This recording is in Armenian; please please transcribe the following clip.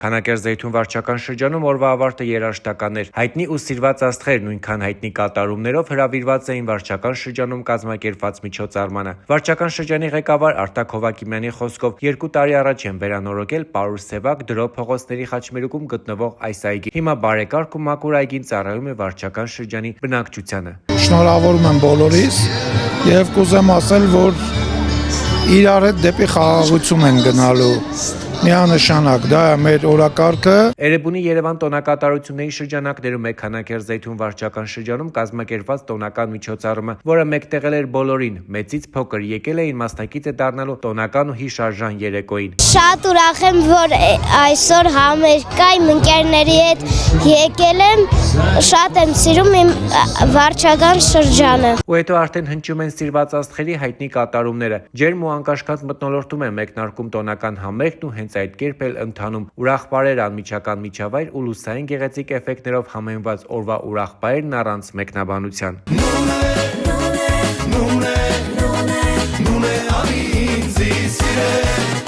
Քանաքեռ-Զեյթուն վարչական շրջանում օրվա ավարտը երաժշտական էր։ Հայտնի ու սիրված աստղեր նույնքան հայտնի կատարումներով հրավիրված էին վարչական շրջանում կազմակերպված միջոցառմանը։ Վարչական շրջանի ղեկավար Արտակ Հովակիմյանի խոսքով 2 տարի առաջ են վերանորոգել Պարուր Սևակ Դրո փողոցների խաչմերուկում գտնվող այս այգի։ Հիմա բարեկարգ ու մաքուր այգին ծառայում է վարչական շրջանի բնակչությանը։ Շնորհավորում եմ բոլորիս եւ կուզեմ ասել, որ իրար հետ դեպի խաղաղություն են գնալու։ Միանշանակ, դա է մեր օրակարգը։ Էրեբունի Երևան տոնակատարությունների շրջանակներում է Քանաքեռ-Զեյթուն վարչական շրջանում կազմակերպված տոնական միջոցառումը, որը մեկտեղել էր բոլորին, մեծից փոքր, եկել էին մասնակիցը դառնալու տոնական ու հիշարժան երեկոյին։ Շատ ուրախ եմ, որ այսօր համերգ կա, իմ ընկերների հետ եկել եմ, շատ եմ սիրում իմ վարչական շրջանը։ Ու հետո արդեն հնչում են սիրված աստղերի հայտնի կատարումները։ Ջերմ ու անկաշկանդ մթնոլորտում է մեկնարկում տոնական համերգն ու հենց այդ կերպ էլ ընթանում։ Ուրախ բարեր անմիջական միջավայր ու լուսային գեղեցիկ էֆեկտներով համեմված օրվա ուրախ բարերն առանց մեկնաբանության։ Նունե, անի ինձ սիրել